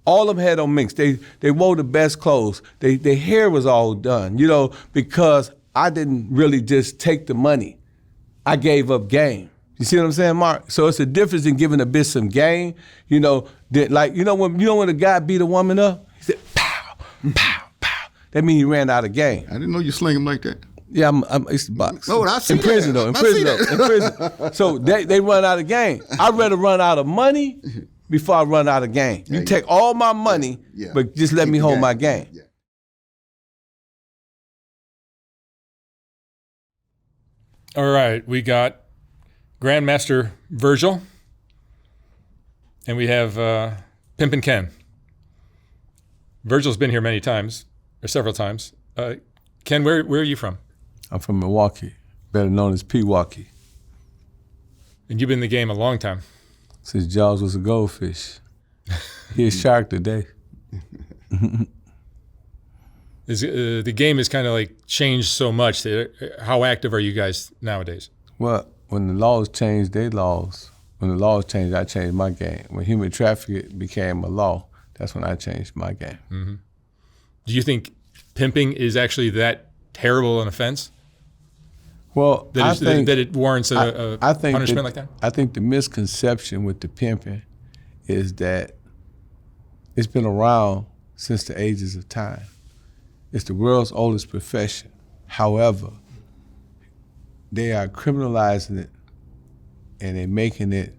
All of them had on minks. They wore the best clothes. Their hair was all done, because I didn't really just take the money. I gave up game. You see what I'm saying, Mark? So it's a difference in giving a bitch some game, when a guy beat a woman up, he said, pow, pow, pow. That means he ran out of game. I didn't know you sling him like that. Yeah, I used to box. Oh, I see in prison that. In prison. So they run out of game. I'd rather run out of money before I run out of game. You take all my money, but just let me hold my game. Yeah. All right, we got Grandmaster Virgil, and we have Pimpin' Ken. Virgil's been here many times, or several times. Ken, where are you from? I'm from Milwaukee, better known as Pewaukee. And you've been in the game a long time. Since Jaws was a goldfish. He's shark today. The game has kind of like changed so much. How active are you guys nowadays? Well, when the laws changed their laws, when the laws changed, I changed my game. When human trafficking became a law, that's when I changed my game. Mm-hmm. Do you think pimping is actually that terrible an offense? Well, that it warrants a punishment like that? I think the misconception with the pimping is that it's been around since the ages of time. It's the world's oldest profession. However, they are criminalizing it and they're making it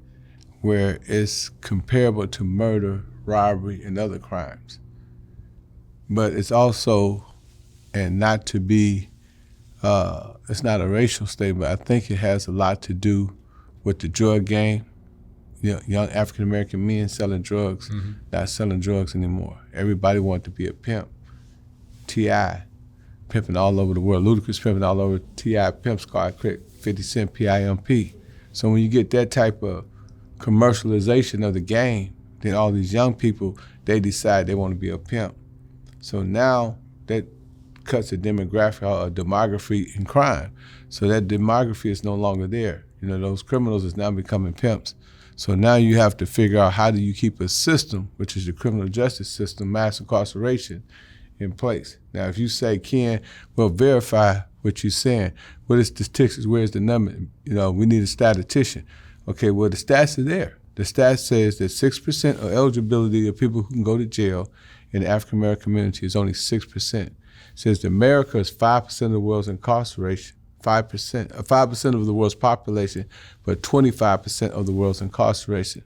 where it's comparable to murder, robbery, and other crimes. But it's also, and not to be, it's not a racial statement, I think it has a lot to do with the drug game. Young African-American men selling drugs, not selling drugs anymore. Everybody wanted to be a pimp. T.I. pimping all over the world. Ludacris pimping all over. T.I. Pimp Squad, 50 Cent, P.I.M.P. So when you get that type of commercialization of the game, then all these young people, they decide they want to be a pimp. So now that cuts the demographic or demography in crime. So that demography is no longer there. Those criminals is now becoming pimps. So now you have to figure out how do you keep a system, which is the criminal justice system, mass incarceration, in place. Now, if you say, Ken, well, verify what you're saying. What is statistics? Where's the number? We need a statistician. Okay, well, the stats are there. The stats says that 6% of eligibility of people who can go to jail in the African-American community is only 6%. It says that America is 5% of the world's incarceration, 5% of the world's population, but 25% of the world's incarceration.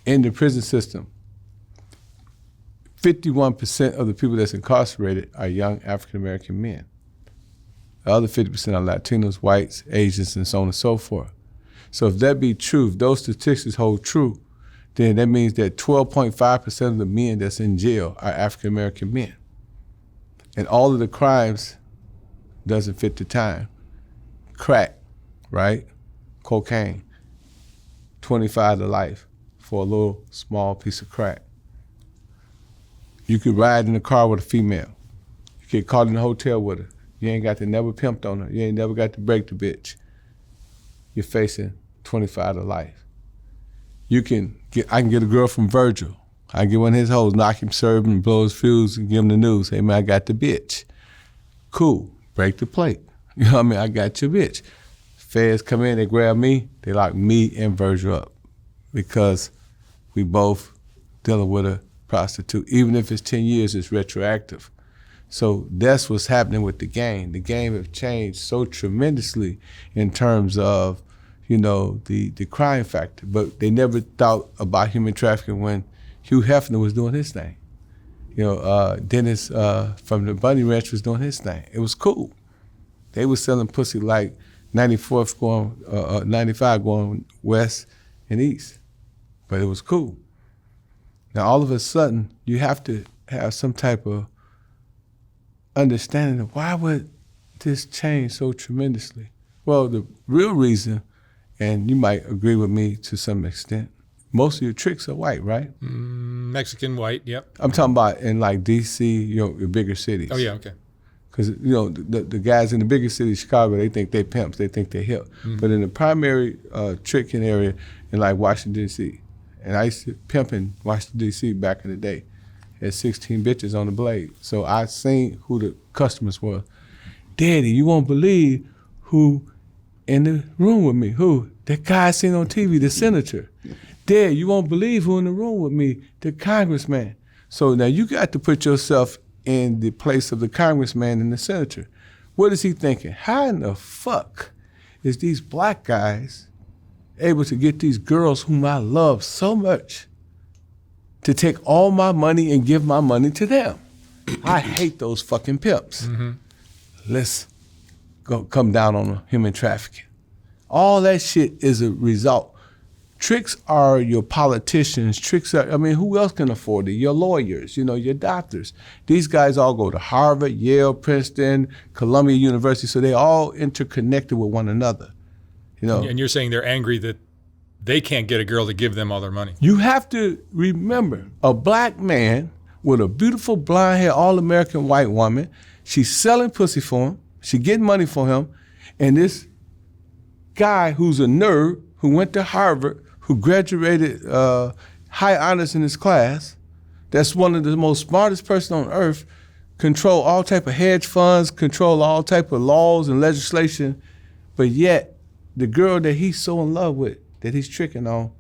In the prison system, 51% of the people that's incarcerated are young African-American men. The other 50% are Latinos, whites, Asians, and so on and so forth. So if that be true, if those statistics hold true, then that means that 12.5% of the men that's in jail are African-American men. And all of the crimes doesn't fit the time. Crack, right? Cocaine, 25 to life for a little small piece of crack. You could ride in the car with a female. You get caught in the hotel with her. You ain't got to never pimped on her. You ain't never got to break the bitch. You're facing 25 to life. I can get a girl from Virgil. I can get one of his hoes, knock him, serve him, blow his fuse, and give him the news. Hey man, I got the bitch. Cool, break the plate. You know what I mean? I got your bitch. Feds come in, they grab me, they lock me and Virgil up because we both dealing with a prostitute. Even if it's 10 years, it's retroactive. So that's what's happening with the game. The game have changed so tremendously in terms of, the crime factor. But they never thought about human trafficking when Hugh Hefner was doing his thing. Dennis from the Bunny Ranch was doing his thing. It was cool. They was selling pussy like 94th going, 95 going west and east. But it was cool. Now all of a sudden, you have to have some type of understanding of why would this change so tremendously? Well, the real reason, and you might agree with me to some extent, most of your tricks are white, right? Mexican, white, yep. I'm talking about in like D.C., your bigger cities. Oh, yeah, okay. Because, the guys in the bigger cities, Chicago, they think they pimps, they think they hip. Mm-hmm. But in the primary tricking area in like Washington, D.C., And I used to pimp in Washington, D.C. back in the day. Had 16 bitches on the blade. So I seen who the customers were. Daddy, you won't believe who in the room with me. Who? That guy I seen on TV, the senator. Dad, you won't believe who in the room with me, the congressman. So now you got to put yourself in the place of the congressman and the senator. What is he thinking? How in the fuck is these black guys able to get these girls whom I love so much to take all my money and give my money to them? I hate those fucking pimps. Mm-hmm. Let's go come down on human trafficking. All that shit is a result. Tricks are your politicians. Tricks are, I mean, who else can afford it? Your lawyers, your doctors. These guys all go to Harvard, Yale, Princeton, Columbia University, so they all interconnected with one another. And you're saying they're angry that they can't get a girl to give them all their money. You have to remember, a black man with a beautiful blonde hair, all-American white woman, she's selling pussy for him, she getting money for him, and this guy who's a nerd, who went to Harvard, who graduated high honors in his class, that's one of the most smartest person on earth, control all type of hedge funds, control all type of laws and legislation, but yet the girl that he's so in love with, that he's tricking on,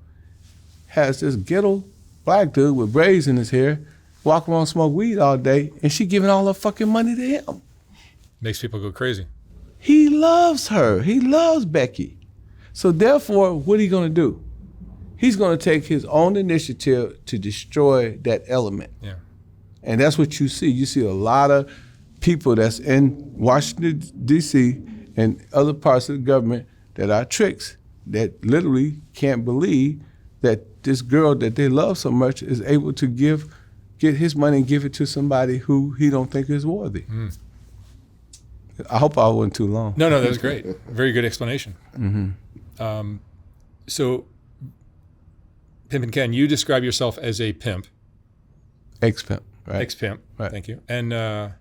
has this ghetto black dude with braids in his hair, walk around smoke weed all day, and she giving all her fucking money to him. Makes people go crazy. He loves her. He loves Becky. So therefore, what are you gonna do? He's gonna take his own initiative to destroy that element. Yeah. And that's what you see. You see a lot of people that's in Washington, D.C. and other parts of the government that are tricks that literally can't believe that this girl that they love so much is able to get his money and give it to somebody who he don't think is worthy. Mm. I hope I wasn't too long. No, that was great. Very good explanation. Mm-hmm. So, Pimpin' Ken, you describe yourself as a pimp. Ex-pimp, right? Ex-pimp, right. Thank you. And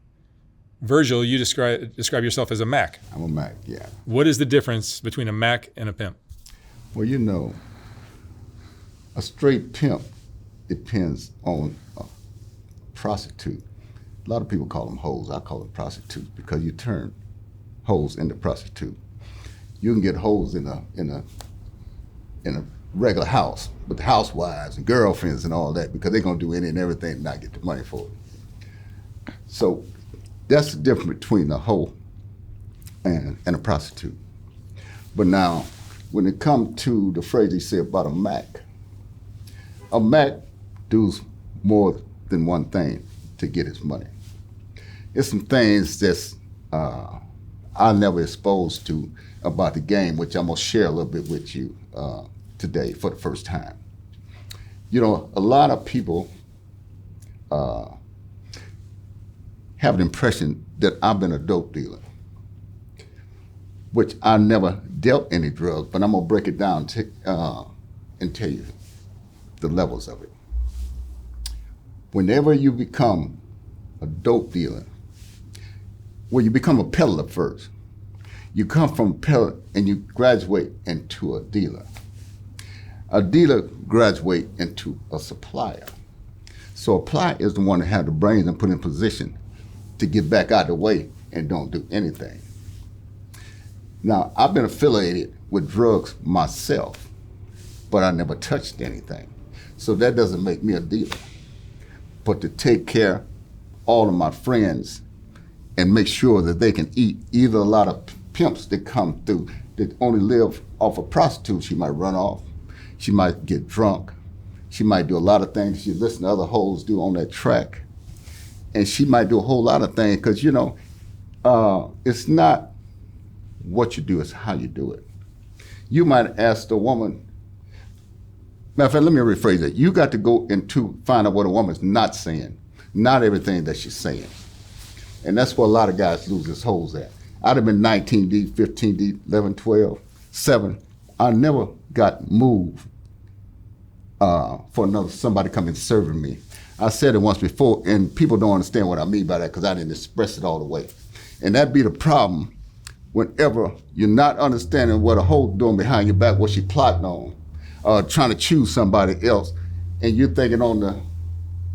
Virgil, you describe yourself as a Mack. I'm a Mack, yeah. What is the difference between a Mack and a pimp? Well, a straight pimp depends on a prostitute. A lot of people call them hoes. I call them prostitutes because you turn hoes into prostitute. You can get hoes in a regular house with housewives and girlfriends and all that because they're gonna do any and everything and not get the money for it. So that's the difference between a hoe and a prostitute. But now, when it comes to the phrase you say about a Mack does more than one thing to get his money. It's some things that's I never exposed to about the game, which I'm gonna share a little bit with you today for the first time. A lot of people have an impression that I've been a dope dealer, which I never dealt any drugs, but I'm gonna break it down and tell you the levels of it. Whenever you become a dope dealer, well, you become a peddler first. You come from a peddler and you graduate into a dealer. A dealer graduate into a supplier. So a supplier is the one that have the brains and put in position to get back out of the way and don't do anything. Now, I've been affiliated with drugs myself, but I never touched anything. So that doesn't make me a dealer. But to take care of all of my friends and make sure that they can eat, either a lot of pimps that come through that only live off of prostitutes, she might run off, she might get drunk, she might do a lot of things she listen to other hoes do on that track, and she might do a whole lot of things because, it's not what you do, it's how you do it. You might ask the woman, matter of fact, let me rephrase that. You got to go into find out what a woman's not saying, not everything that she's saying. And that's where a lot of guys lose their holes at. I'd have been 19 deep, 15 deep, 11, 12, 7. I never got moved for somebody coming serving me. I said it once before, and people don't understand what I mean by that because I didn't express it all the way. And that'd be the problem whenever you're not understanding what a hoe doing behind your back, what she plotting on. trying to choose somebody else, and you're thinking on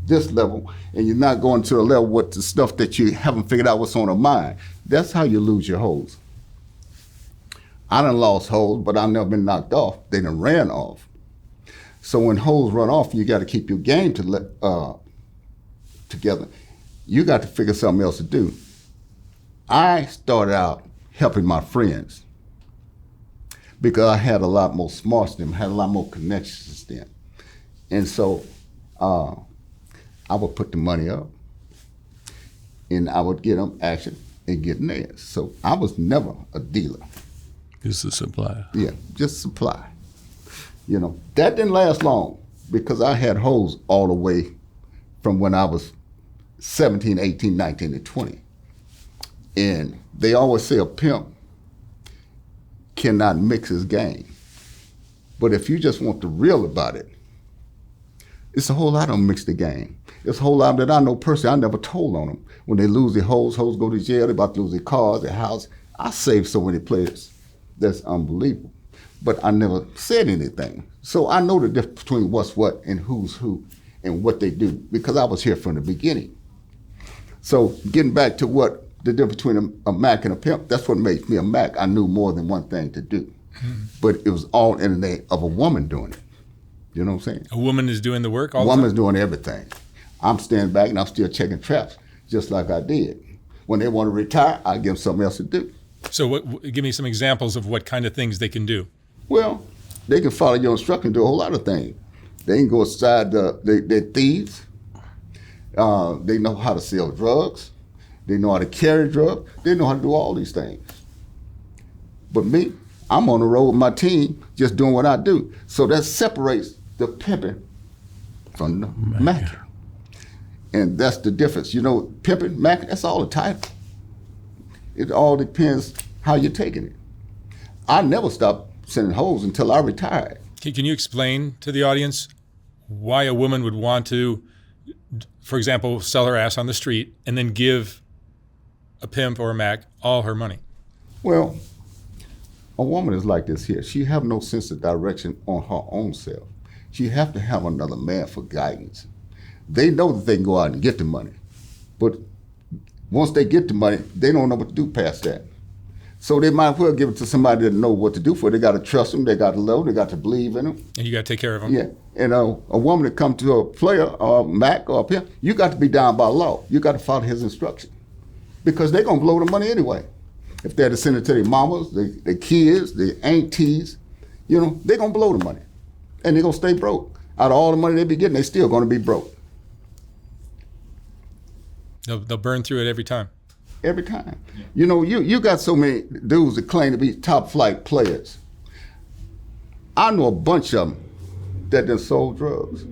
this level, and you're not going to the level with the stuff that you haven't figured out what's on her mind. That's how you lose your hoes. I done lost hoes, but I've never been knocked off. They done ran off. So when hoes run off, you got to keep your game together. You got to figure something else to do. I started out helping my friends because I had a lot more smarts than them, had a lot more connections than them. And so I would put the money up and I would get them action and get theirs. So I was never a dealer. Just a supplier. Yeah, just supply. You know, that didn't last long because I had hoes all the way from when I was 17, 18, 19, and 20. And they always say a pimp cannot mix his game. But if you just want the real about it, it's a whole lot of them mix the game. It's a whole lot that I know personally, I never told on them. When they lose their hoes go to jail, they're about to lose their cars, their house. I saved so many players. That's unbelievable. But I never said anything. So I know the difference between what's what and who's who and what they do because I was here from the beginning. So getting back to what the difference between a Mack and a pimp, that's what makes me a Mack. I knew more than one thing to do. But it was all in the name of a woman doing it. You know what I'm saying? A woman is doing the work all A the time? woman's doing everything. I'm standing back and I'm still checking traps, just like I did. When they want to retire, I give them something else to do. So give me some examples of what kind of things they can do. Well, they can follow your instructions, do a whole lot of things. They can go outside, they're thieves. They know how to sell drugs. They know how to carry drugs. They know how to do all these things. But me, I'm on the road with my team, just doing what I do. So that separates the pimping from the Mack. And that's the difference. You know, pimping, Mack, that's all a title. It all depends how you're taking it. I never stopped sending hoes until I retired. Can you explain to the audience why a woman would want to, for example, sell her ass on the street and then give a pimp or a Mack all her money? Well, a woman is like this here. She have no sense of direction on her own self. She have to have another man for guidance. They know that they can go out and get the money, but once they get the money, they don't know what to do past that. So they might as well give it to somebody that know what to do for it. They got to trust them. They got to love them. They got to believe in them. And you got to take care of them. Yeah. And a woman that come to a player or a Mack or a pimp, you got to be down by law. You got to follow his instruction because they're going to blow the money anyway. If they're to send it to their mamas, their kids, their aunties, you know, they're going to blow the money. And they're going to stay broke. Out of all the money they be getting, they still going to be broke. They'll burn through it every time. Every time. You know, you got so many dudes that claim to be top flight players. I know a bunch of them that done sold drugs.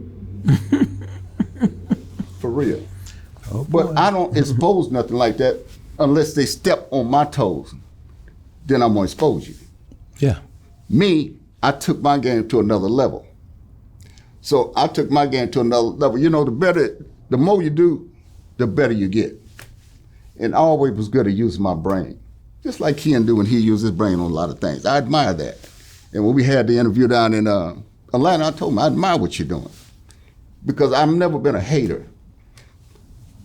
For real. Oh, but I don't expose nothing like that unless they step on my toes. Then I'm going to expose you. Yeah. Me, I took my game to another level. So I took my game to another level. You know, the more you do, the better you get. And I always was good at using my brain. Just like Ken do when he used his brain on a lot of things. I admire that. And when we had the interview down in Atlanta, I told him, I admire what you're doing. Because I've never been a hater.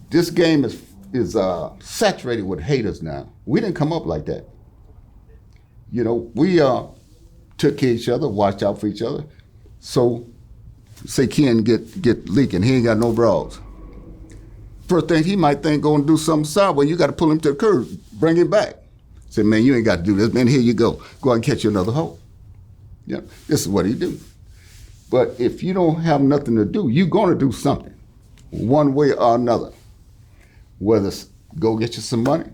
This game is saturated with haters now. We didn't come up like that. You know, we took care of each other, watched out for each other. So, say Ken get leaking, he ain't got no bras. First thing he might think, go and do something sideways, you got to pull him to the curb, bring him back. Say, man, you ain't got to do this, man, here you go. Go out and catch you another hoe. Yeah, this is what he do. But if you don't have nothing to do, you're going to do something, one way or another. Whether it's go get you some money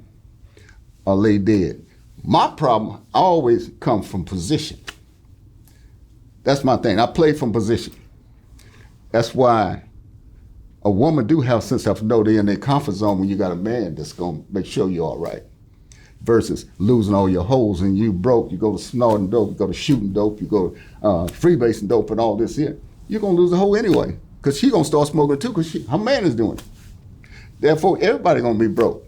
or lay dead. My problem always comes from position. That's my thing. I play from position. That's why a woman do have sense of know they're in their comfort zone when you got a man that's going to make sure you're all right. Versus losing all your hoes and you broke, you go to snorting dope, you go to shooting dope, you go to freebasing dope and all this here. You're going to lose the hoe anyway because she going to start smoking too because her man is doing it. Therefore, everybody going to be broke.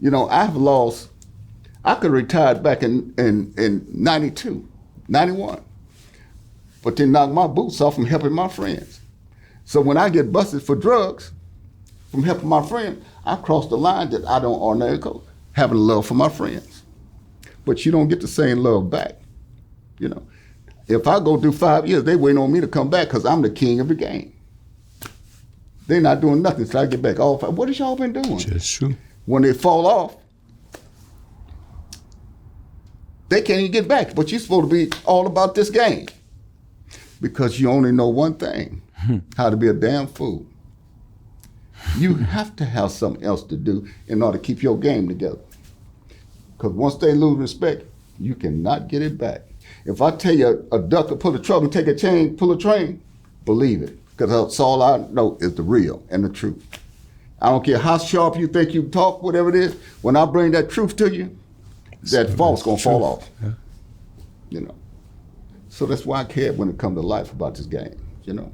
You know, I could have retired back in 92, 91. but they knock my boots off from helping my friends. So when I get busted for drugs from helping my friends, I cross the line that I don't ordinarily go, having love for my friends. But you don't get the same love back, you know. If I go do 5 years, they waiting on me to come back because I'm the king of the game. They're not doing nothing till I get back. What has y'all been doing? Just true. When they fall off, they can't even get back. But you're supposed to be all about this game because you only know one thing, how to be a damn fool. You have to have something else to do in order to keep your game together. Because once they lose respect, you cannot get it back. If I tell you a duck will pull a trouble, take a chain, pull a train, believe it. Because that's all I know is the real and the truth. I don't care how sharp you think you talk, whatever it is, when I bring that truth to you, that fault's gonna fall off. Yeah. You know. So that's why I care when it comes to life about this game, you know.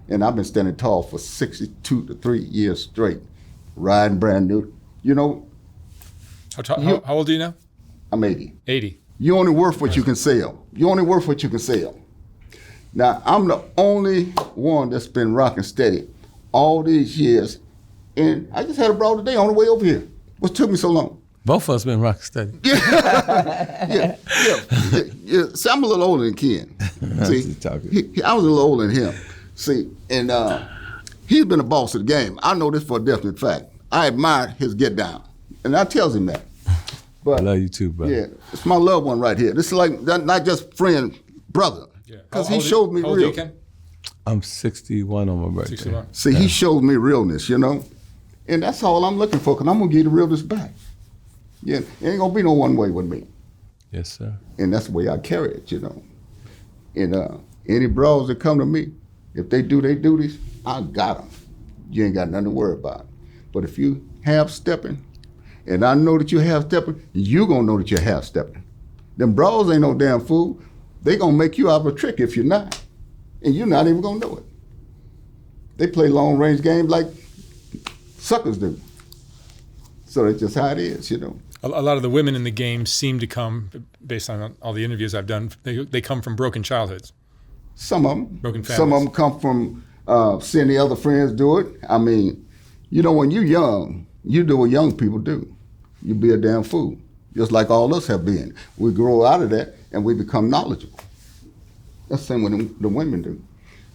And I've been standing tall for 62 to 3 years straight, riding brand new. You know. How old are you now? I'm 80. 80. You only worth what you can sell. You only worth what you can sell. Now, I'm the only one that's been rocking steady all these years. And I just had a brawl today on the way over here. What took me so long? Both of us been rocking steady. Yeah. See, I'm a little older than Ken. See, I was a little older than him. See, and he's been a boss of the game. I know this for a definite fact. I admire his get down. And I tells him that. But I love you too, brother. Yeah, it's my loved one right here. This is like not just friend, brother. Because he showed me real. I'm 61 on my birthday. 61. See, he showed me realness, you know? And that's all I'm looking for, because I'm going to give the realness back. Yeah, it ain't going to be no one way with me. Yes, sir. And that's the way I carry it, you know? And any bros that come to me, if they do their duties, I got them. You ain't got nothing to worry about. But if you half-stepping, and I know that you half-stepping, you going to know that you're half-stepping. Them bros ain't no damn fool. They going to make you out of a trick if you're not. And you're not even going to know it. They play long-range games like suckers do. So that's just how it is, you know. A lot of the women in the game seem to come, based on all the interviews I've done, they come from broken childhoods. Some of them. Broken families. Some of them come from seeing the other friends do it. I mean, you know, when you're young, you do what young people do. You be a damn fool, just like all us have been. We grow out of that and we become knowledgeable. That's the same what the women do.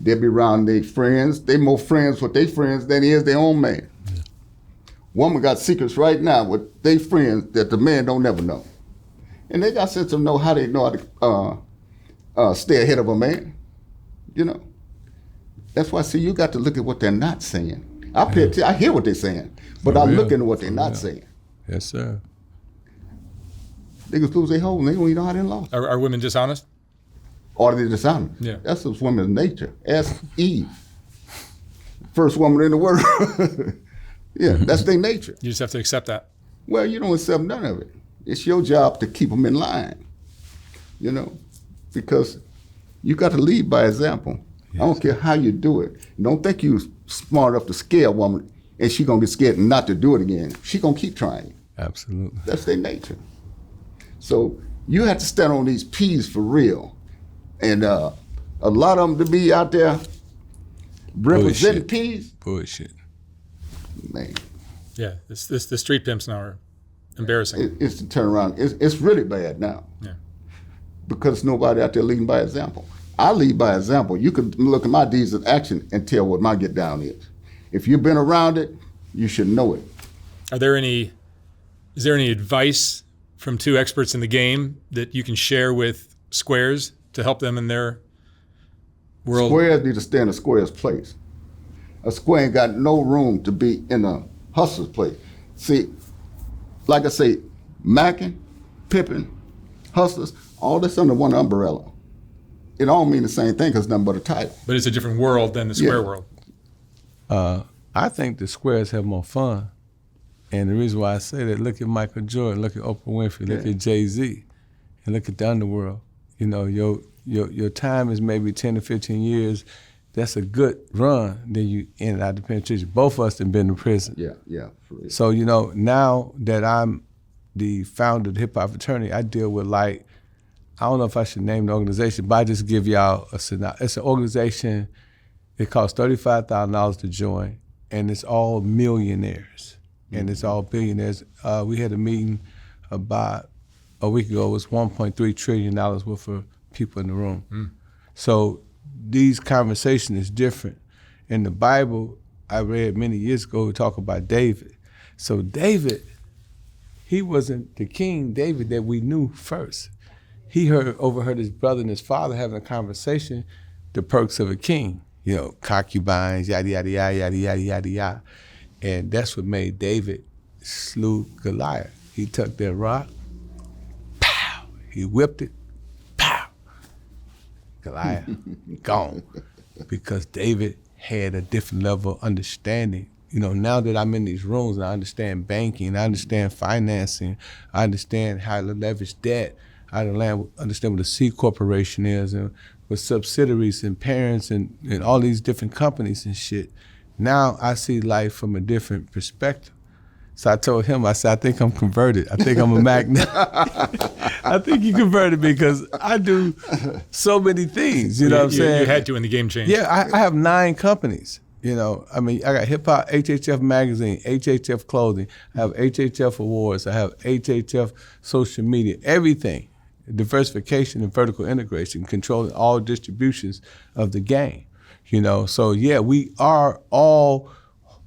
They be around their friends. They more friends with their friends than he is their own man. Yeah. Woman got secrets right now with their friends that the man don't never know. And they got sense of know how to stay ahead of a man. You know. That's why, see, you got to look at what they're not saying. I hear what they're saying, but I look into what they're not saying. Yes, sir. They can lose their whole, and they don't even know how they lost. Are women dishonest? Or they dishonest. Yeah. That's just women's nature. Ask Eve. First woman in the world. Yeah, that's their nature. You just have to accept that. Well, you don't accept none of it. It's your job to keep them in line, you know, because you got to lead by example. Yes. I don't care how you do it. Don't think you're smart enough to scare a woman and she's going to get scared and not to do it again. She's going to keep trying. Absolutely. That's their nature. So you have to stand on these P's for real. And a lot of them to be out there representing P's. Bullshit. Man. Yeah, the street pimps now are embarrassing. It's the turnaround. It's really bad now. Yeah. Because nobody out there leading by example. I lead by example. You can look at my deeds of action and tell what my get down is. If you've been around it, you should know it. Is there any advice from two experts in the game that you can share with squares to help them in their world? Squares need to stay in a square's place. A square ain't got no room to be in a hustler's place. See, like I say, Macking, Pimping, hustlers, all this under one umbrella. It all mean the same thing because it's nothing but a title. But it's a different world than the square world. I think the squares have more fun. And the reason why I say that, look at Michael Jordan, look at Oprah Winfrey, look at Jay-Z, and look at the underworld. You know, your time is maybe 10 to 15 years. That's a good run. Then you in and out the penitentiary. Both of us have been in prison. Yeah. For real. So, you know, now that I'm the founder of the hip hop fraternity, I deal with like I don't know if I should name the organization, but I just give y'all a synopsis. It's an organization. It costs $35,000 to join, and it's all millionaires, and it's all billionaires. We had a meeting about a week ago. It was $1.3 trillion worth of people in the room. So these conversations is different. In the Bible, I read many years ago, we talk about David. So David, he wasn't the King David that we knew first. He overheard his brother and his father having a conversation, the perks of a king, you know, concubines, yada, yada, yada, yada, yada, yada, yada. And that's what made David slew Goliath. He took that rock, pow, he whipped it, pow. Goliath, gone. Because David had a different level of understanding. You know, now that I'm in these rooms and I understand banking, I understand financing, I understand how to leverage debt, I understand what a C corporation is and what subsidiaries and parents and all these different companies and shit. Now I see life from a different perspective. So I told him, I said, I think I'm converted. I think I'm a Mack now. I think you converted me because I do so many things, you know what I'm saying? You had to when the game changed. Yeah, I have 9 companies. You know, I mean, I got Hip Hop, HHF Magazine, HHF Clothing, I have HHF Awards, I have HHF Social Media, everything. Diversification and vertical integration, controlling all distributions of the game. You know, so yeah, we are all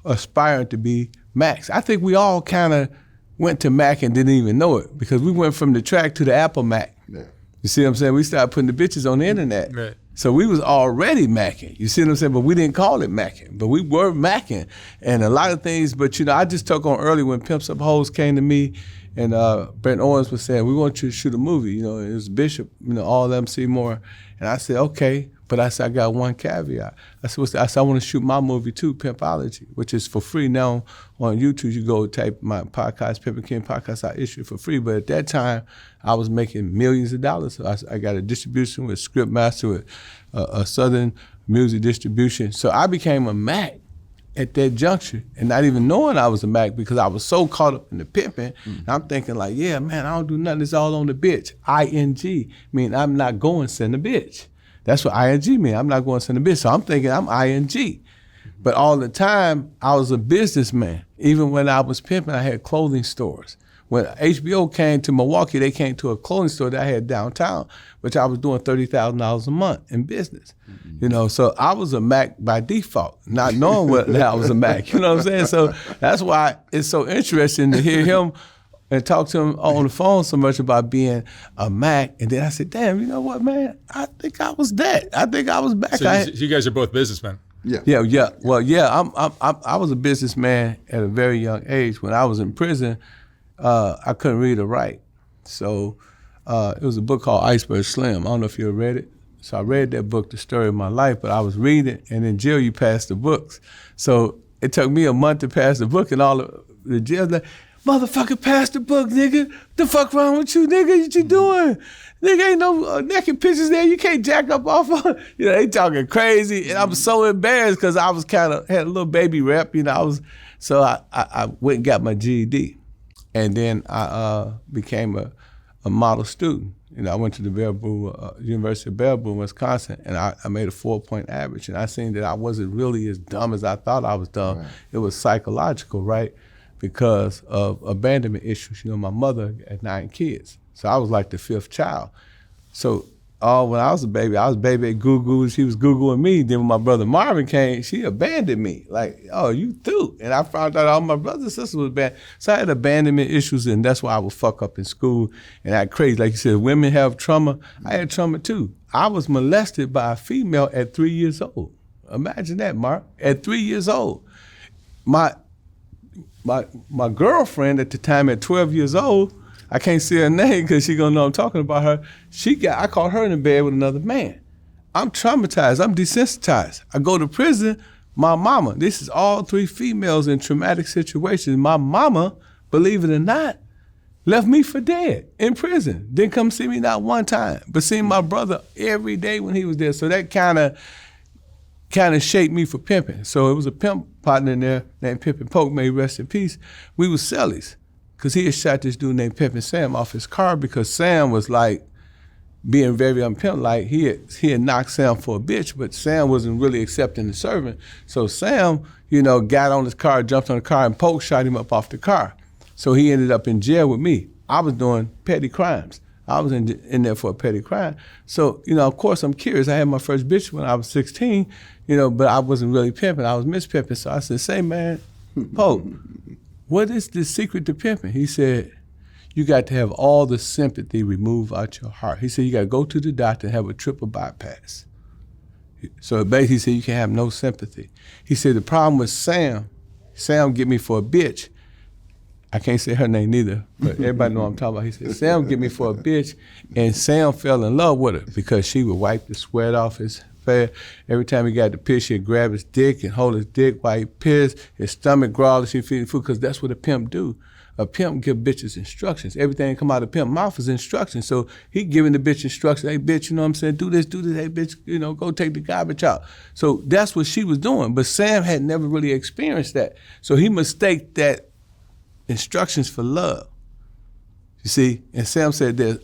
aspiring to be Macks. I think we all kind of went to Mack and didn't even know it because we went from the track to the Apple Mac. Yeah. You see what I'm saying? We started putting the bitches on the internet. Right. So we was already Macking. You see what I'm saying? But we didn't call it Macking. But we were Macking. And a lot of things, but you know, I just took on early when Pimps Up Hoes came to me and Brent Owens was saying, we want you to shoot a movie. You know, it was Bishop, you know, all of them, Seymour. And I said, okay. But I said, I got one caveat. I said, I want to shoot my movie too, Pimpology, which is for free now on YouTube. You go type my podcast, Pimping podcast, I issue it for free. But at that time, I was making millions of dollars. So I got a distribution with Scriptmaster, with a Southern music distribution. So I became a Mack at that juncture and not even knowing I was a Mack because I was so caught up in the pimping. And I'm thinking like, yeah, man, I don't do nothing. It's all on the bitch. ING, mean I'm not going to send a bitch. That's what ING mean. I'm not going to send a bitch. So I'm thinking I'm ING. But all the time, I was a businessman. Even when I was pimping, I had clothing stores. When HBO came to Milwaukee, they came to a clothing store that I had downtown, which I was doing $30,000 a month in business. You know, so I was a Mack by default, not knowing that I was a Mack. You know what I'm saying? So that's why it's so interesting to hear him and talk to him on the phone so much about being a Mack. And then I said, damn, you know what, man? I think I was that. I think I was back. So you guys are both businessmen. Yeah. Well, yeah, I was a businessman at a very young age. When I was in prison, I couldn't read or write. So it was a book called Iceberg Slim. I don't know if you ever read it. So I read that book, The Story of My Life, but I was reading, and in jail you pass the books. So it took me a month to pass the book, and all the jail's like, motherfucker, pass the book, nigga. The fuck wrong with you, nigga? What you doing? Nigga, ain't no naked pictures there. You can't jack up off of. You know, they talking crazy. And I was so embarrassed because I was had a little baby rep, you know. So I went and got my GED. And then I became a model student. You know, I went to the University of Bellevue, Wisconsin, and I made a 4-point average. And I seen that I wasn't really as dumb as I thought I was dumb. Right. It was psychological, right? Because of abandonment issues. You know, my mother had 9 kids. So I was like the 5th child. So when I was a baby at Goo-Goo, she was Goo-Gooing me. Then when my brother Marvin came, she abandoned me. Like, oh, you through. And I found out all my brothers and sisters was bad. So I had abandonment issues, and that's why I would fuck up in school and act crazy. Like you said, women have trauma. I had trauma too. I was molested by a female at 3 years old. Imagine that, Mark. At 3 years old. My girlfriend at the time at 12 years old, I can't say her name because she gonna know I'm talking about her. I caught her in the bed with another man. I'm traumatized, I'm desensitized. I go to prison, my mama, this is all 3 females in traumatic situations. My mama, believe it or not, left me for dead in prison. Didn't come see me not one time, but seen my brother every day when he was there. So that kind of shaped me for pimping. So it was a pimp partner in there named Pimpin' Poke, may he rest in peace. We was cellies, because he had shot this dude named Pimpin' Sam off his car because Sam was like being very unpimp-like, he had knocked Sam for a bitch, but Sam wasn't really accepting the servant. So Sam, got on his car, jumped on the car, and Polk shot him up off the car. So he ended up in jail with me. I was doing petty crimes. I was in there for a petty crime. So, of course, I'm curious. I had my first bitch when I was 16, but I wasn't really pimping. I was mispimping. So I said, say, man, Polk, what is the secret to pimping? He said, you got to have all the sympathy removed out your heart. He said, you got to go to the doctor and have a triple bypass. So basically, he said, you can have no sympathy. He said, the problem with Sam get me for a bitch. I can't say her name neither, but everybody know what I'm talking about. He said, Sam get me for a bitch, and Sam fell in love with her because she would wipe the sweat off his face. Every time he got to piss, she'd grab his dick and hold his dick while he pissed. His stomach growled, she'd feed him food, because that's what a pimp do. A pimp give bitches instructions. Everything that come out of pimp mouth is instructions. So he giving the bitch instructions. Hey, bitch, you know what I'm saying? Do this. Hey, bitch, go take the garbage out. So that's what she was doing. But Sam had never really experienced that. So he mistaked that instructions for love. You see? And Sam said this.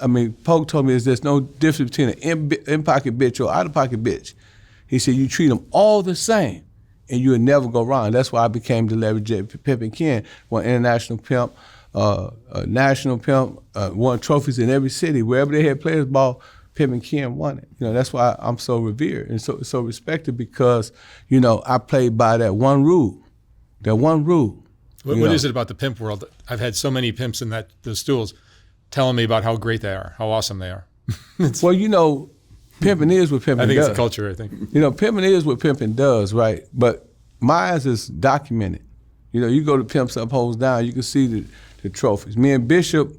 Polk told me there's no difference between an in-pocket bitch or out-of-pocket bitch. He said you treat them all the same, and you'll never go wrong. That's why I became the legendary Pimp-Pimpin, one international pimp, national pimp, won trophies in every city. Wherever they had players ball, Pimp-Pimpin won it. That's why I'm so revered and so respected, because, I played by that one rule. That one rule. What is it about the pimp world? I've had so many pimps in those stools telling me about how great they are, how awesome they are. Well, pimping is what pimping does. I think it's a culture, I think. Pimping is what pimping does, right? But mine is documented. You go to Pimps Up, Hoes Down, you can see the trophies. Me and Bishop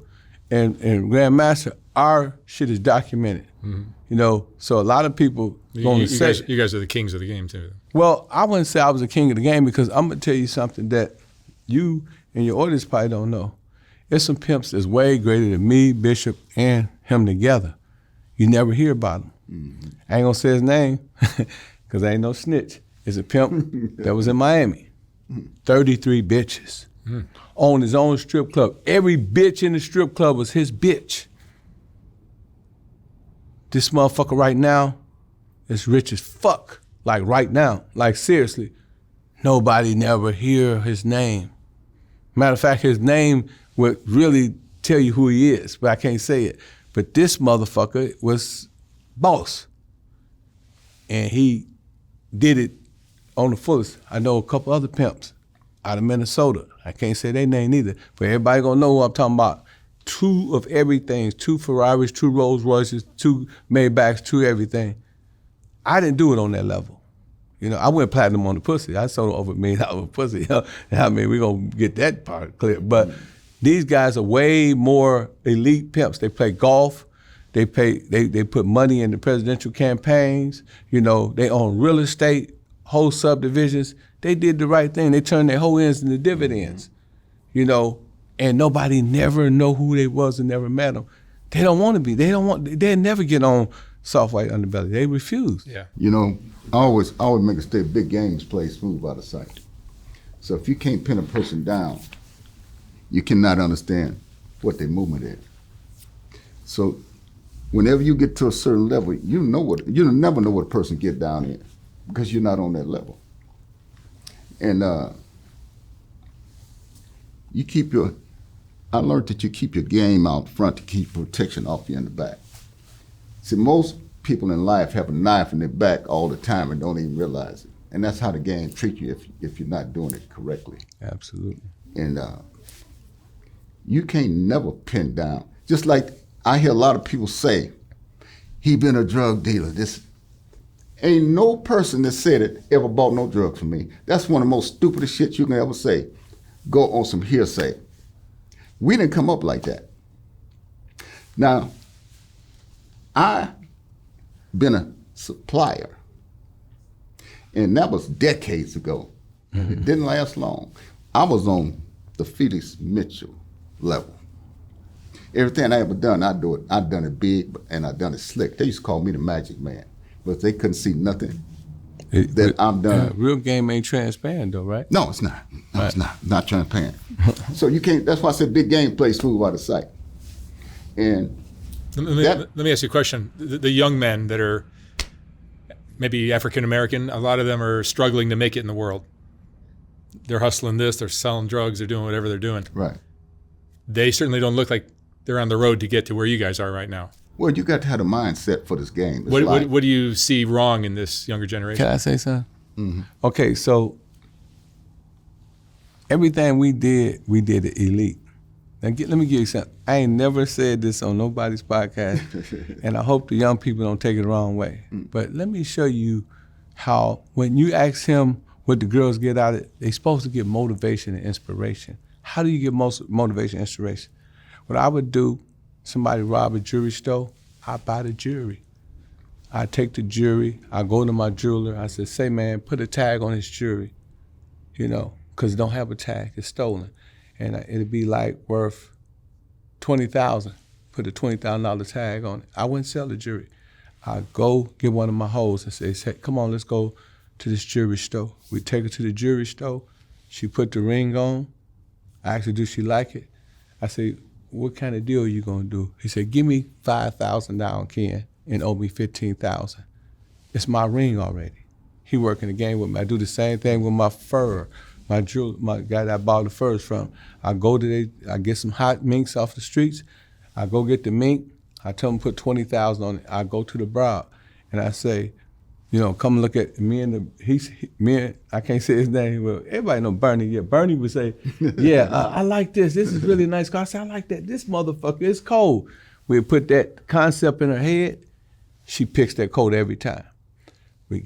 and Grandmaster, our shit is documented. Mm-hmm. So a lot of people going to say... You guys are the kings of the game, too. Well, I wouldn't say I was a king of the game, because I'm going to tell you something that you and your audience probably don't know. There's some pimps that's way greater than me, Bishop, and him together. You never hear about him. Mm-hmm. I ain't gonna say his name, because I ain't no snitch. It's a pimp that was in Miami. 33 bitches. On his own strip club. Every bitch in the strip club was his bitch. This motherfucker right now is rich as fuck. Like right now. Like seriously. Nobody never hear his name. Matter of fact, his name would really tell you who he is, but I can't say it. But this motherfucker was boss. And he did it on the fullest. I know a couple other pimps out of Minnesota. I can't say their name either, but everybody gonna know who I'm talking about. 2 of everything, 2 Ferraris, 2 Rolls Royces, 2 Maybachs, 2 everything. I didn't do it on that level. I went platinum on the pussy. I sold over $1 million pussy. We're going to get that part clear. But these guys are way more elite pimps. They play golf. They put money in the presidential campaigns. They own real estate, whole subdivisions. They did the right thing. They turned their whole ends into dividends. And nobody never know who they was and never met them. They don't want to be. They'll never get on soft white underbelly. They refuse. Yeah. I always make a statement, big games play smooth out of sight. So if you can't pin a person down, you cannot understand what their movement is. So whenever you get to a certain level, you never know what a person get down in, because you're not on that level. And I learned that you keep your game out front to keep protection off you in the back. See, most people in life have a knife in their back all the time and don't even realize it. And that's how the game treats you if you're not doing it correctly. Absolutely. And you can't never pin down. Just like I hear a lot of people say, he been a drug dealer. This ain't no person that said it ever bought no drugs from me. That's one of the most stupidest shit you can ever say. Go on some hearsay. We didn't come up like that. Now, I been a supplier, and that was decades ago. Mm-hmm. It didn't last long. I was on the Felix Mitchell level. Everything I ever done, I do it. I done it big, and I done it slick. They used to call me the magic man, but they couldn't see nothing that I'm done. Real game ain't transparent though, right? No, it's not. No, right. It's not transparent. So you can't. That's why I said big game play smooth out of sight. And Let me ask you a question. The young men that are maybe African-American, a lot of them are struggling to make it in the world. They're hustling this, they're selling drugs, they're doing whatever they're doing. Right. They certainly don't look like they're on the road to get to where you guys are right now. Well, you got to have a mindset for this game. What do you see wrong in this younger generation? Can I say something? Mm-hmm. Okay, so everything we did it elite. Now, let me give you something. I ain't never said this on nobody's podcast, and I hope the young people don't take it the wrong way. But let me show you how, when you ask him what the girls get out of it, they're supposed to get motivation and inspiration. How do you get most motivation and inspiration? What I would do, somebody rob a jewelry store, I buy the jewelry. I take the jewelry, I go to my jeweler, I said, say man, put a tag on this jewelry, because it don't have a tag, it's stolen. And it'd be like worth $20,000, put a $20,000 tag on it. I wouldn't sell the jewelry. I'd go get one of my hoes and say, come on, let's go to this jewelry store. We take her to the jewelry store, she put the ring on, I asked her, do she like it? I say, what kind of deal are you gonna do? He said, give me $5,000 down, Ken, and owe me $15,000. It's my ring already. He working the game with me. I do the same thing with my fur. My guy that I bought the furs from. I get some hot minks off the streets. I go get the mink. I tell him put $20,000 on it. I go to the brow and I say, come look at me and I can't say his name. Well, everybody know Bernie. Yeah, Bernie would say, yeah, I like this. This is really nice car. I say, I like that. This motherfucker is cold. We put that concept in her head. She picks that coat every time.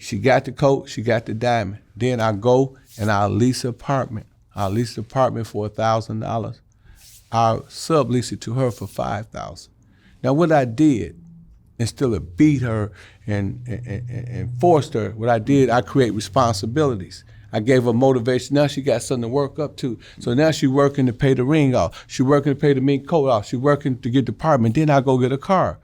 She got the coat, she got the diamond. Then I go and I'll lease an apartment. I'll lease the apartment for $1,000. I'll sublease it to her for $5,000. Now what I did, instead of beat her and forced her, what I did, I create responsibilities. I gave her motivation. Now she got something to work up to. So now she working to pay the ring off. She working to pay the mink coat off. She working to get the apartment. Then I go get a car.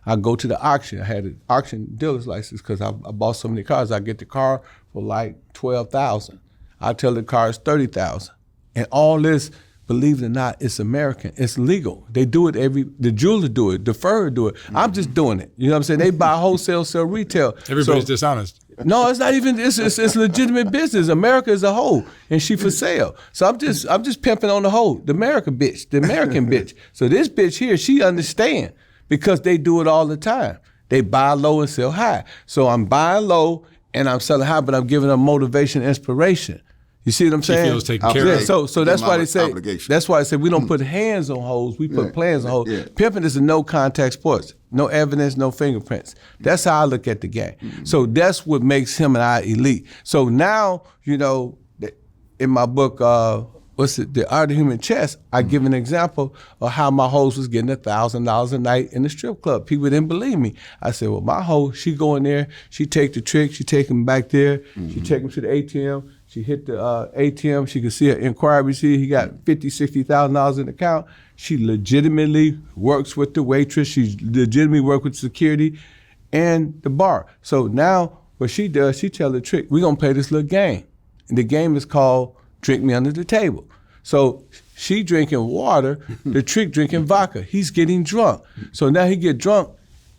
I go to the auction. I had an auction dealer's license because I bought so many cars. I get the car for like $12,000. I tell the car it's $30,000. And all this, believe it or not, it's American. It's legal. They do it the jeweler do it, the fur do it. I'm just doing it. You know what I'm saying? They buy wholesale, sell retail. Everybody's dishonest. No, it's not even, it's legitimate business. America as a whole, and she for sale. So I'm just pimping on the whole, the American bitch. So this bitch here, she understand. Because they do it all the time. They buy low and sell high. So I'm buying low and I'm selling high, but I'm giving them motivation, inspiration. You see what I'm saying? She feels taken care of. So that's why they say. That's why I say we don't put hands on hoes. We put plans on hoes. Yeah. Pimping is a no contact sport. No evidence, no fingerprints. That's how I look at the game. So that's what makes him and I elite. So now, in my book, The Art of Human Chess, I give an example of how my host was getting $1,000 a night in the strip club. People didn't believe me. I said, well, my host, she go in there, she take the trick, she take him back there, she take him to the ATM, she hit the ATM, she could see an inquiry receipt, he got $50,000, $60,000 in the account. She legitimately works with the waitress, she legitimately works with security and the bar. So now what she does, she tell the trick, we're gonna play this little game. And the game is called Drink Me Under the Table. So she drinking water, the trick drinking vodka. He's getting drunk. So now he get drunk.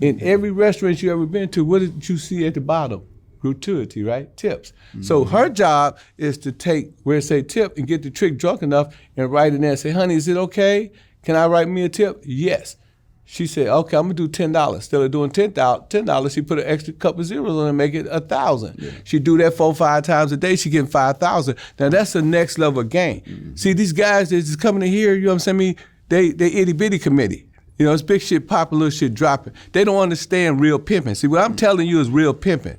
In every restaurant you ever been to, what did you see at the bottom? Gratuity, right? Tips. So her job is to take where it say tip and get the trick drunk enough and write it there and say, honey, is it okay? Can I write me a tip? Yes. She said, okay, I'm gonna do $10. Instead of doing $10, she put an extra couple of zeros on it and make it $1,000. Yeah. She do that 4 or 5 times a day, she getting $5,000. Now that's the next level game. See, these guys that just coming in here, you know what I'm saying? They itty bitty committee. It's big shit popping, little shit dropping. They don't understand real pimping. See, what I'm telling you is real pimping.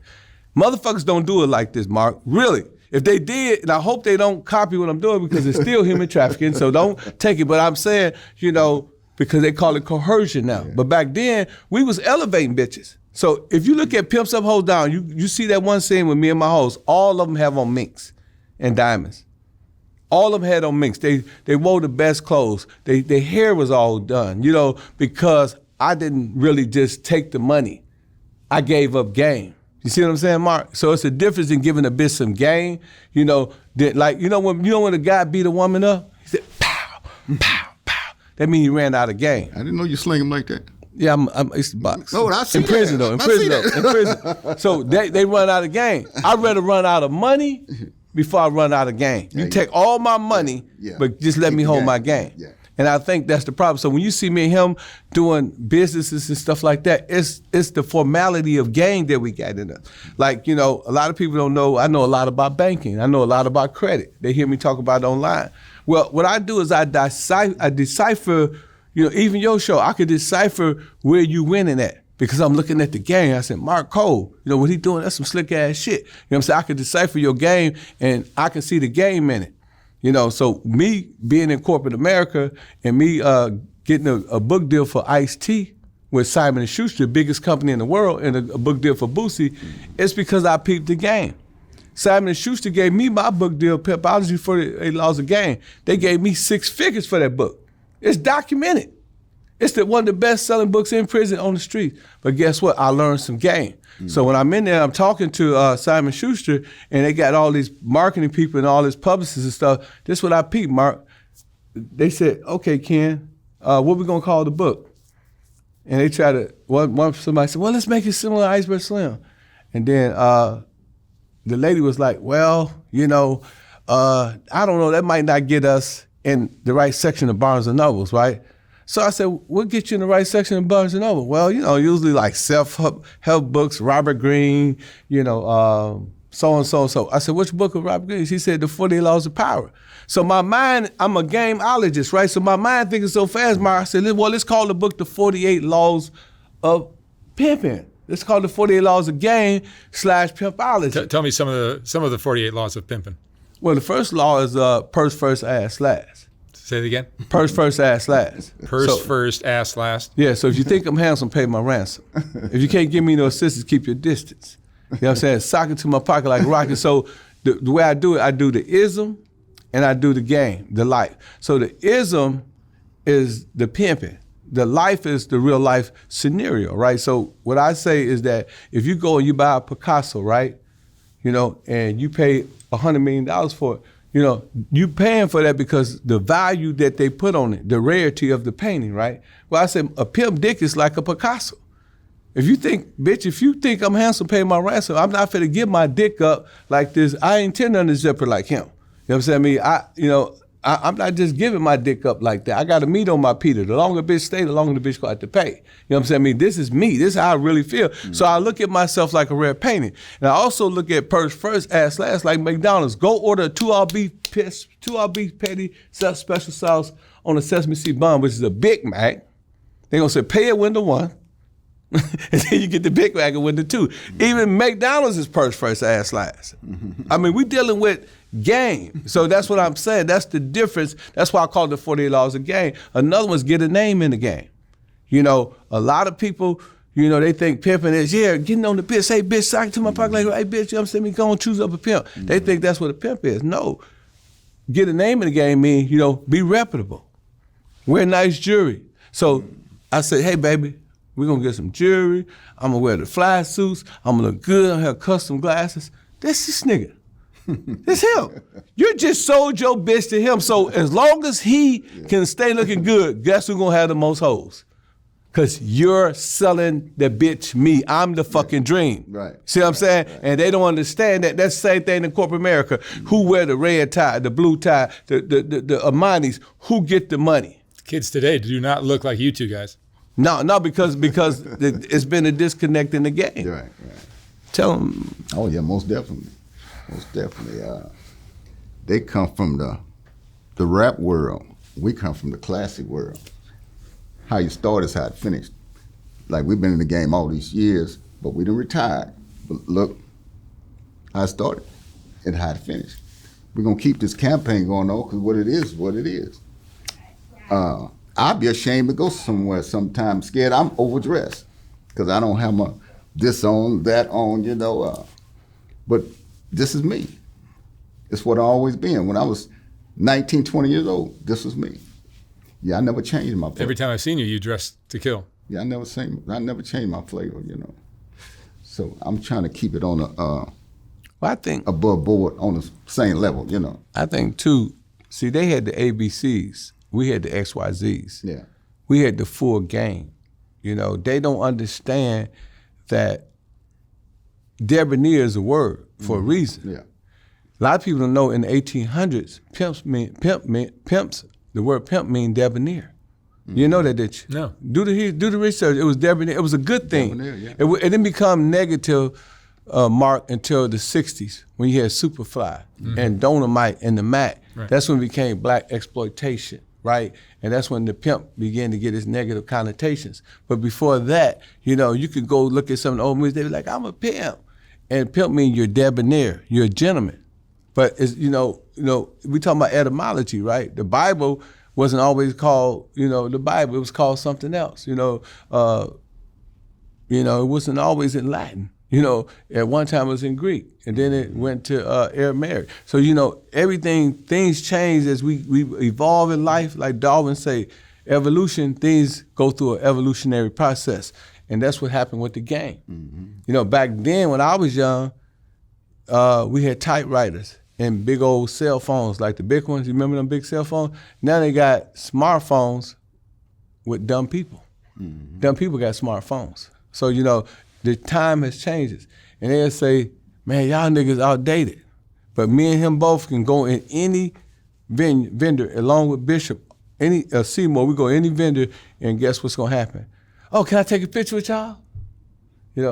Motherfuckers don't do it like this, Mark. Really. If they did, and I hope they don't copy what I'm doing because it's still human trafficking, so don't take it. But I'm saying, because they call it coercion now. Yeah. But back then, we was elevating bitches. So if you look at Pimps Up, Hoes Down, you see that one scene with me and my hoes, all of them have on minks and diamonds. All of them had on minks. They wore the best clothes. Their hair was all done, because I didn't really just take the money. I gave up game. You see what I'm saying, Mark? So it's a difference in giving a bitch some game. When a guy beat a woman up, he said, pow, pow. That means he ran out of game. I didn't know you sling him like that. Yeah, I used to box. Oh, I see in prison that. though. In I prison see though. that. In prison. So they run out of game. I'd rather run out of money before I run out of game. You take all my money, but just let me hold my game. Yeah. And I think that's the problem. So when you see me and him doing businesses and stuff like that, it's the formality of game that we got in us. Like, you know, a lot of people don't know, I know a lot about banking. I know a lot about credit. They hear me talk about it online. Well, what I do is I decipher, you know, even your show, I could decipher where you winning at because I'm looking at the game. I said, Mark Cole, you know, what he doing, that's some slick ass shit. You know what I'm saying? I could decipher your game and I can see the game in it. You know, so me being in corporate America and me getting a book deal for Ice-T with Simon & Schuster, the biggest company in the world, and a book deal for Boosie, it's because I peeped the game. Simon & Schuster gave me my book deal, Pimpology for the 8 Laws of Game. They gave me 6 figures for that book. It's documented. It's one of the best-selling books in prison on the street. But guess what? I learned some game. So when I'm in there, I'm talking to Simon Schuster, and they got all these marketing people and all these publicists and stuff. This is what I peeped, Mark. They said, okay, Ken, what we gonna call the book? And they try to, somebody said, well, let's make it similar to Iceberg Slim. And then the lady was like, well, you know, I don't know, that might not get us in the right section of Barnes & Nobles, right? So I said, we'll get you in the right section of Barnes & Noble. Well, you know, usually like self-help books, Robert Greene, you know, so-and-so. I said, which book of Robert Greene? She said, The 48 Laws of Power. So my mind, I'm a gameologist, right? So my mind thinking so fast, Mark, I said, well, let's call the book The 48 Laws of Pimping. Let's call it The 48 Laws of Game / Pimpology. Tell me some of the 48 laws of pimping. Well, the first law is purse first, ass last. Say it again. Purse first, ass last. Purse first, ass last. Yeah, so if you think I'm handsome, pay my ransom. If you can't give me no assistance, keep your distance. You know what I'm saying? Sock it to my pocket like a rocket. So the way I do it, I do the ism and I do the game, the life. So the ism is the pimping. The life is the real life scenario, right? So what I say is that if you go and you buy a Picasso, right? You know, and you pay $100 million for it, you know, you paying for that because the value that they put on it, the rarity of the painting, right? Well, I said a pimp dick is like a Picasso. If you think I'm handsome, pay my ransom, I'm not finna give my dick up like this. I ain't tender on the zipper like him. You know what I'm saying? I mean, I'm not just giving my dick up like that. I got a meat on my Peter. The longer bitch stay, the longer the bitch got to pay. You know what I'm saying? I mean, this is me. This is how I really feel. So I look at myself like a rare painting. And I also look at purse first, ass last, like McDonald's. Go order a 2 all beef patty, special sauce on a sesame seed bun, which is a Big Mac. They're gonna say, pay at window 1. And then you get the Big Mac at window 2. Even McDonald's is purse first, ass last. I mean, we dealing with game. So that's what I'm saying. That's the difference. That's why I call it the 48 Laws of Game. Another one's get a name in the game. You know, a lot of people, you know, they think pimping is, getting on the bitch, hey, bitch, sock it to my pocket like, hey, bitch, you know what I'm saying? Me go and choose up a pimp. They think that's what a pimp is. No. Get a name in the game means, you know, be reputable. Wear nice jewelry. So I said, hey, baby, we're going to get some jewelry. I'm going to wear the fly suits. I'm going to look good. I'm going to have custom glasses. That's this nigga. It's him. You just sold your bitch to him. So as long as he can stay looking good, guess who's going to have the most hoes? Because you're selling the bitch me. I'm the fucking dream. Right. See what I'm saying? Right. And they don't understand that. That's the same thing in corporate America. Who wear the red tie, the blue tie, the Armanis? Who get the money? Kids today do not look like you two guys. No, because it's been a disconnect in the game. Right. Tell them. Oh, yeah, most definitely. Most definitely. They come from the rap world. We come from the classic world. How you start is how it finished. Like, we've been in the game all these years, but we didn't retire. But look how it started and how it finished. We're going to keep this campaign going on because what it is. I'd be ashamed to go somewhere sometime scared I'm overdressed because I don't have my this on, that on, you know. But this is me. It's what I always been. When I was 19, 20 years old, this was me. Yeah, I never changed my flavor. Every time I've seen you, you dress to kill. Yeah, I never changed my flavor, you know. So I'm trying to keep it on I think above board on the same level, you know. I think too, see, they had the ABCs. We had the XYZs. Yeah. We had the full game. You know, they don't understand that debonair is a word for a reason. Yeah. A lot of people don't know in the 1800s, pimps, the word pimp mean debonair. You know that, did you? No. Do the research. It was debonair. It was a good thing. Debonair, yeah. It didn't become negative mark until the 60s when you had Superfly and Dynamite and the Mack. Right. That's when it became black exploitation, right? And that's when the pimp began to get its negative connotations. But before that, you know, you could go look at some of the old movies. They were like, I'm a pimp. And pimp means you're debonair. You're a gentleman. But it's, you know, we talking about etymology, right? The Bible wasn't always called, the Bible. It was called something else. It wasn't always in Latin. At one time it was in Greek, and then it went to Aramaic. So things change as we evolve in life. Like Darwin say, evolution, things go through an evolutionary process, and that's what happened with the game. Mm-hmm. Back then when I was young, we had typewriters and big old cell phones, like the big ones. You remember them big cell phones? Now they got smartphones with dumb people. Mm-hmm. Dumb people got smartphones. So, the time has changed. And they'll say, man, y'all niggas outdated. But me and him both can go in any vendor, along with Bishop, any Seymour, we go any vendor, and guess what's gonna happen? Oh, can I take a picture with y'all?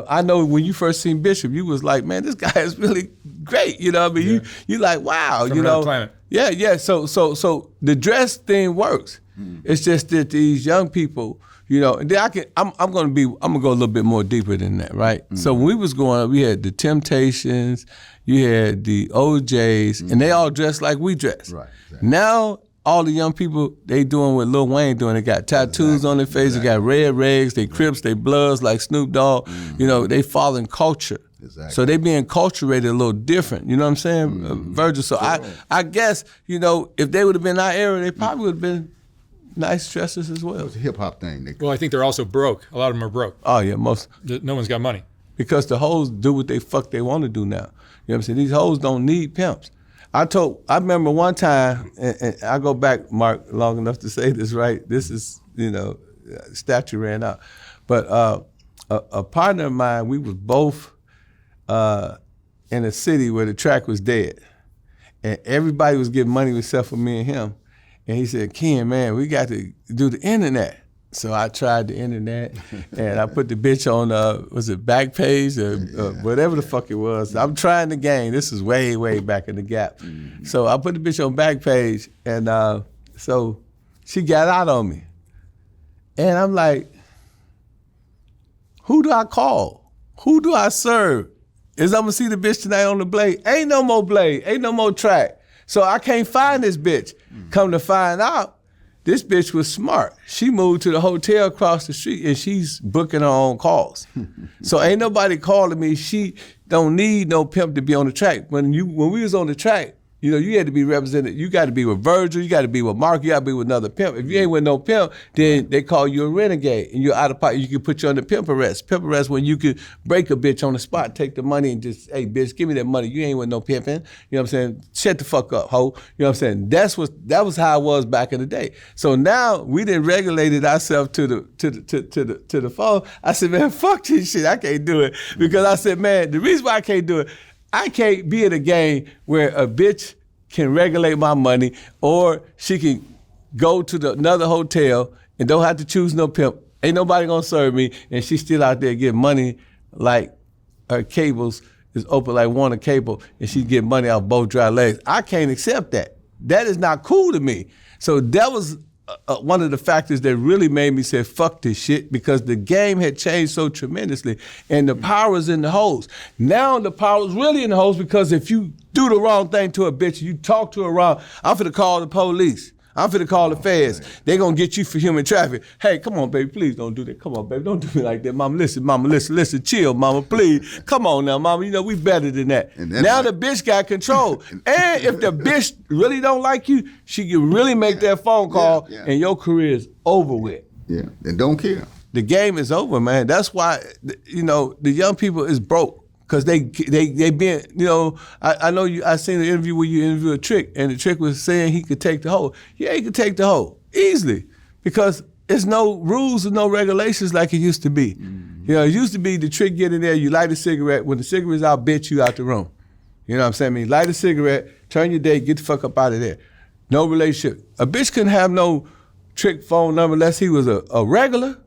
I know when you first seen Bishop, you was like, man, this guy is really great. You know what I mean? Yeah. You like, wow. From another planet. Yeah. So the dress thing works. It's just that these young people, and then I'm gonna go a little bit more deeper than that, right? So when we was growing up, we had the Temptations, you had the OJs, and they all dressed like we dress. Right. Exactly. Now all the young people, they doing what Lil Wayne doing. They got tattoos on their face. They got red rags. They Crips. They Bloods like Snoop Dogg. They following culture. Exactly. So they being culturated a little different. You know what I'm saying, Virgil? So I guess if they would have been our era, they probably would have been nice dresses as well. It's a hip hop thing. Well, I think they're also broke. A lot of them are broke. Oh yeah, most. No one's got money. Because the hoes do what they fuck they want to do now. You know what I'm saying? These hoes don't need pimps. I remember one time, and I go back, Mark, long enough to say this, right? This is, statue ran out. But a partner of mine, we was both in a city where the track was dead. And everybody was getting money except for me and him. And he said, Ken, man, we got to do the internet. So I tried the internet, and I put the bitch on, was it Backpage or whatever the fuck it was. I'm trying the game. This is way, way back in the gap. So I put the bitch on Backpage, and so she got out on me. And I'm like, who do I call? Who do I serve? Is I'm gonna see the bitch tonight on the Blade? Ain't no more Blade, ain't no more track. So I can't find this bitch. Come to find out, this bitch was smart. She moved to the hotel across the street and she's booking her own calls. So ain't nobody calling me. She don't need no pimp to be on the track. When we was on the track, you had to be represented. You got to be with Virgil. You got to be with Mark. You got to be with another pimp. If you ain't with no pimp, then they call you a renegade and you're out of pocket. You can put you under pimp arrest. Pimp arrest when you could break a bitch on the spot, take the money and just, hey, bitch, give me that money. You ain't with no pimping. You know what I'm saying? Shut the fuck up, ho. You know what I'm saying? That was how it was back in the day. So now we done regulated ourselves to the phone. I said, man, fuck this shit. I can't do it because I said, man, the reason why I can't do it, I can't be in a game where a bitch can regulate my money or she can go to another hotel and don't have to choose no pimp. Ain't nobody gonna serve me, and she's still out there getting money like her cables is open like Warner Cable, and she get money off both dry legs. I can't accept that. That is not cool to me. So that was one of the factors that really made me say, fuck this shit, because the game had changed so tremendously and the power is in the hoes. Now the power is really in the hoes because if you do the wrong thing to a bitch, you talk to her wrong, I'm finna call the police. I'm finna call the feds. They gonna get you for human trafficking. Hey, come on, baby, please don't do that. Come on, baby, don't do me like that. Mama, listen, chill, mama, please. Come on now, mama, we better than that. Now the bitch got control. And if the bitch really don't like you, she can really make that phone call and your career is over with. Yeah, and don't care. The game is over, man. That's why, the young people is broke. Cause they been, I know I seen an interview where you interviewed a Trick, and the Trick was saying he could take the hoe. Yeah, he could take the hoe easily, because it's no rules and no regulations like it used to be. You know, it used to be the trick, get in there, you light a cigarette. When the cigarette's out, bitch, you out the room. You know what I'm saying? I mean, light a cigarette, turn your day, get the fuck up out of there. No relationship. A bitch couldn't have no trick phone number unless he was a regular.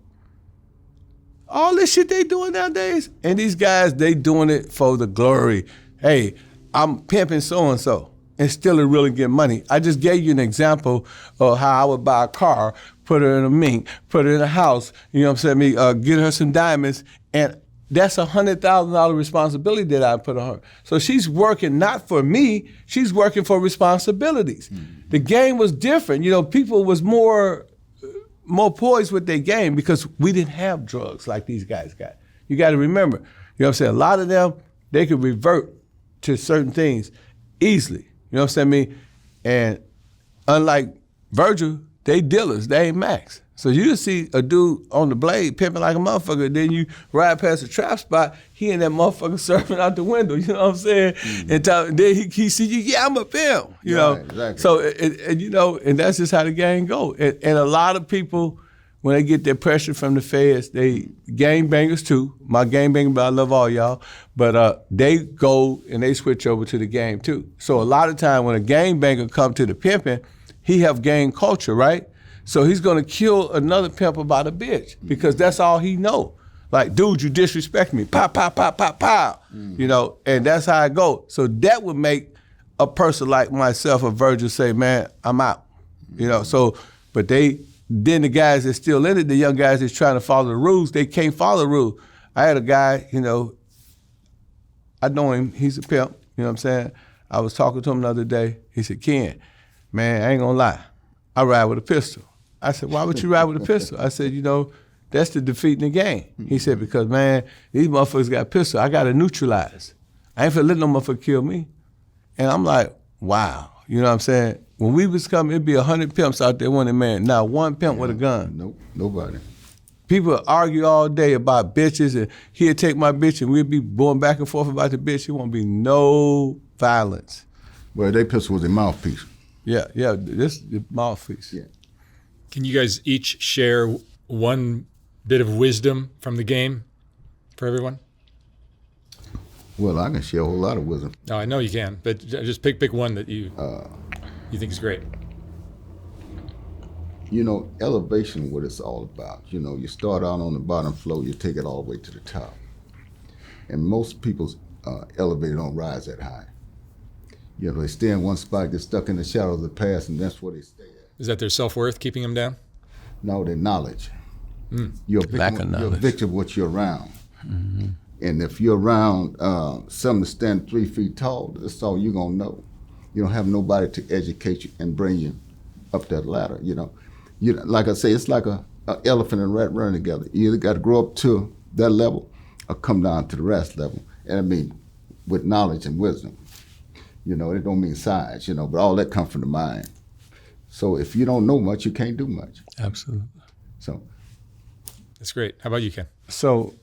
All this shit they doing nowadays. And these guys, they doing it for the glory. Hey, I'm pimping so-and-so and still really get money. I just gave you an example of how I would buy a car, put her in a mink, put her in a house, you know what I'm saying, get her some diamonds, and that's $100,000 responsibility that I put on her. So she's working not for me, she's working for responsibilities. The game was different. You know, people was more poised with their game because we didn't have drugs like these guys got. You got to remember, you know what I'm saying, a lot of them, they could revert to certain things easily. You know what I'm saying? And unlike Virgil, they dealers, they ain't Macks. So you see a dude on the blade pimping like a motherfucker, then you ride past a trap spot, he and that motherfucker surfing out the window, you know what I'm saying? And then he see you, yeah, I'm a pimp, you know? Exactly. So, and you know, and that's just how the game go. And a lot of people, when they get their pressure from the feds, they gangbangers too. My gangbanger, but I love all y'all. But they go and they switch over to the game too. So a lot of time when a gangbanger come to the pimping, he have gang culture, right? So he's gonna kill another pimp about a bitch because that's all he know. Like, dude, you disrespect me, pow, pow, pow, pow, pow. You know, and that's how it go. So that would make a person like myself or Virgil say, man, I'm out. You know, so, but then the guys that's still in it, the young guys that's trying to follow the rules, they can't follow the rules. I had a guy, you know, I know him, he's a pimp, you know what I'm saying? I was talking to him the other day, he said, Ken, man, I ain't gonna lie, I ride with a pistol. I said, why would you ride with a pistol? I said, you know, that's the defeat in the game. He said, because man, these motherfuckers got pistols, I gotta neutralize. I ain't finna let no motherfucker kill me. And I'm like, wow, you know what I'm saying? When we was coming, it'd be 100 pimps out there wanting man. Now one pimp with a gun. Nope, nobody. People argue all day about bitches and he'll take my bitch and we'll be going back and forth about the bitch. It won't be no violence. Well, they pistol was a mouthpiece. Yeah, this is the mouthpiece. Yeah. Can you guys each share one bit of wisdom from the game for everyone? Well, I can share a whole lot of wisdom. No, I know you can, but just pick one that you think is great. You know, elevation, what it's all about. You know, you start out on the bottom floor, you take it all the way to the top. And most people's elevator don't rise that high. You know, they stay in one spot, get stuck in the shadow of the past, and that's where they stay at. Is that their self-worth keeping them down? No, their knowledge. You're a victim of what you're around. And if you're around something to stand 3 feet tall, that's all you're gonna know. You don't have nobody to educate you and bring you up that ladder, you know. Like I say, it's like an elephant and a rat running together. You either gotta grow up to that level or come down to the rest level. And I mean, with knowledge and wisdom. You know, it don't mean size, you know, but all that comes from the mind. So if you don't know much, you can't do much. Absolutely. So That's great. How about you, Ken? So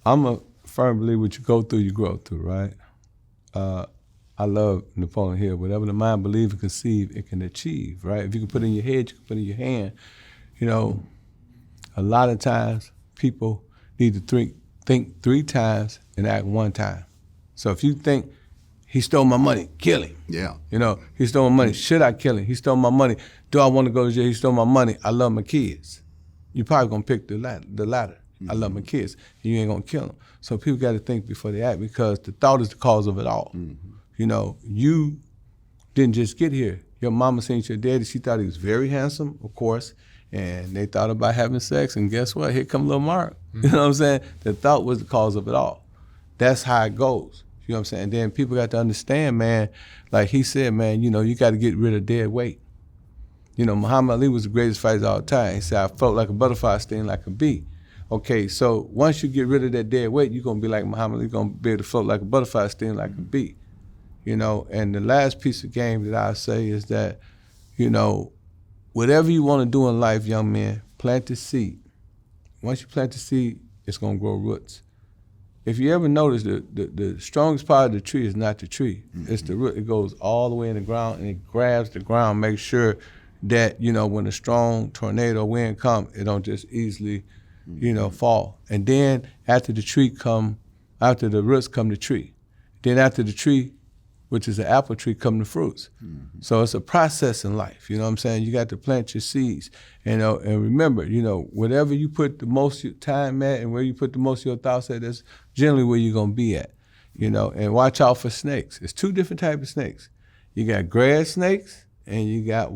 I'm a firm believer what you go through, you grow through, right? I love Napoleon Hill. Whatever the mind believes and conceive, it can achieve, right? If you can put it in your head, you can put it in your hand. You know, a lot of times people need to think 3 times and act 1 time. So if you think, he stole my money, kill him. yeah. You know, he stole my money, should I kill him? He stole my money, do I want to go to jail? He stole my money, I love my kids. You're probably gonna pick the latter. I love my kids, and you ain't gonna kill them. So people gotta think before they act because the thought is the cause of it all. You know, you didn't just get here. Your mama seen your daddy, she thought he was very handsome, of course, and they thought about having sex, and guess what? Here come little Mark. You know what I'm saying? The thought was the cause of it all. That's how it goes. You know what I'm saying? And then people got to understand, man, like he said, man, you know, you got to get rid of dead weight. You know, Muhammad Ali was the greatest fighter of all time. He said, I float like a butterfly, sting like a bee. Okay, so once you get rid of that dead weight, you're going to be like Muhammad Ali, you're going to be able to float like a butterfly, sting like a bee. You know, and the last piece of game that I say is that, you know, whatever you want to do in life, young man, plant the seed. Once you plant the seed, it's going to grow roots. If you ever notice, the strongest part of the tree is not the tree, it's the root. It goes all the way in the ground and it grabs the ground, makes sure that, when a strong tornado wind come, it don't just easily, fall. And then after the roots come the tree. Then after the tree, which is the apple tree, come the fruits. Mm-hmm. So it's a process in life, you know what I'm saying? You got to plant your seeds, and remember, whatever you put the most time at and where you put the most of your thoughts at, that's generally where you're gonna be at, and watch out for snakes. It's two different types of snakes. You got grass snakes and you got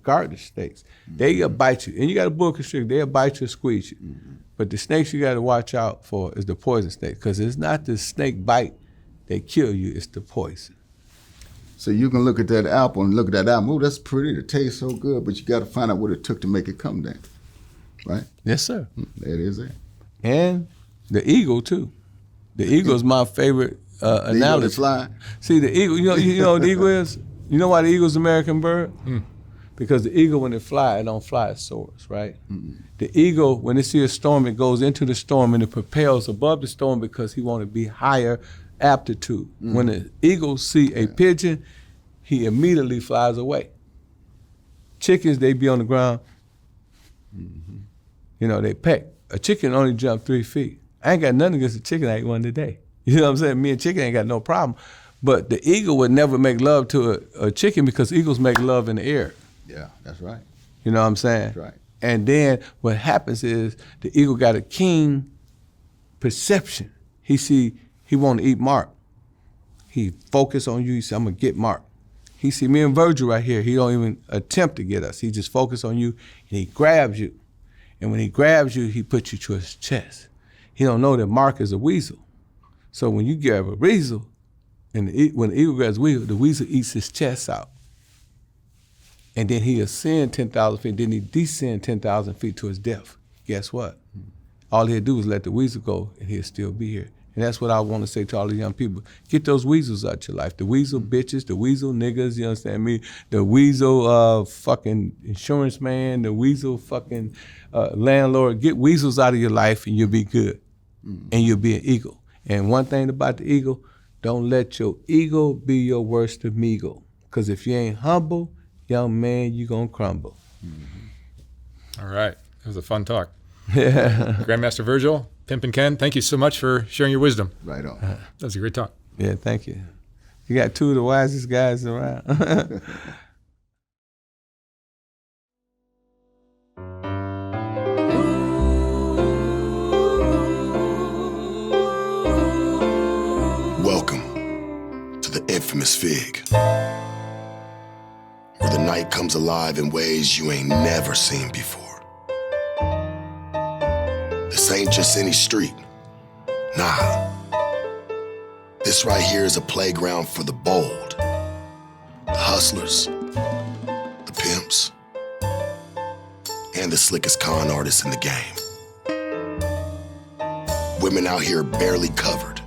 garter snakes. Mm-hmm. They'll bite you, and you got a boa constrictor, they'll bite you or squeeze you. Mm-hmm. But the snakes you gotta watch out for is the poison snake, because it's not the snake bite they kill you, it's the poison. So you can look at that apple and look at that apple, oh, that's pretty, it tastes so good, but you got to find out what it took to make it come down, right? Yes, sir. There it is there. And the eagle, too. The eagle is my favorite analogy. Eagle that's flying? See, the eagle, you know what the eagle is? You know why the eagle's an American bird? Because the eagle, when it flies, it don't fly, it soars, right? Mm-hmm. The eagle, when it sees a storm, it goes into the storm and it propels above the storm because he want to be higher aptitude. Mm-hmm. When the eagle see a pigeon, he immediately flies away. Chickens, they be on the ground, they peck. A chicken only jump 3 feet. I ain't got nothing against a chicken, I ate one today. You know what I'm saying? Me and chicken ain't got no problem. But the eagle would never make love to a chicken because eagles make love in the air. Yeah, that's right. You know what I'm saying? That's right. And then what happens is the eagle got a keen perception. He want to eat Mark. He focus on you. He say, I'm going to get Mark. He see me and Virgil right here. He don't even attempt to get us. He just focus on you, and he grabs you. And when he grabs you, he puts you to his chest. He don't know that Mark is a weasel. So when you grab a weasel, and when the eagle grabs the weasel eats his chest out. And then he ascend 10,000 feet, then he descend 10,000 feet to his death. Guess what? All he'll do is let the weasel go, and he'll still be here. And that's what I want to say to all the young people. Get those weasels out your life. The weasel bitches, the weasel niggas, you understand me? The weasel fucking insurance man, the weasel fucking landlord. Get weasels out of your life and you'll be good. And you'll be an eagle. And one thing about the eagle, don't let your ego be your worst amigo. Because if you ain't humble, young man, you gonna crumble. All right. It was a fun talk. Grandmaster Virgil, Pimpin' Ken, thank you so much for sharing your wisdom. Right on. That was a great talk. Yeah, thank you. You got two of the wisest guys around. Welcome to the infamous Fig, where the night comes alive in ways you ain't never seen before. This ain't just any street. Nah. This right here is a playground for the bold, the hustlers, the pimps, and the slickest con artists in the game. Women out here barely covered,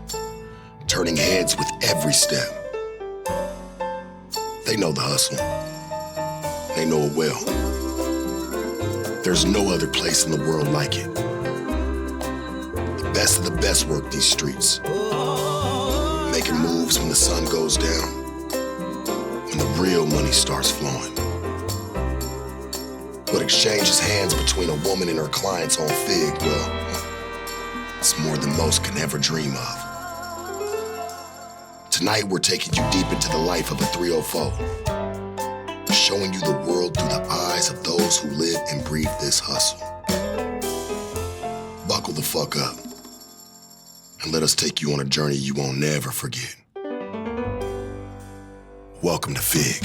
turning heads with every step. They know the hustle. They know it well. There's no other place in the world like it. The best of the best work these streets, making moves when the sun goes down, when the real money starts flowing. What exchanges hands between a woman and her clients on Fig, well, it's more than most can ever dream of. Tonight we're taking you deep into the life of a 304, showing you the world through the eyes of those who live and breathe this hustle. Buckle the fuck up and let us take you on a journey you won't never forget. Welcome to Fig.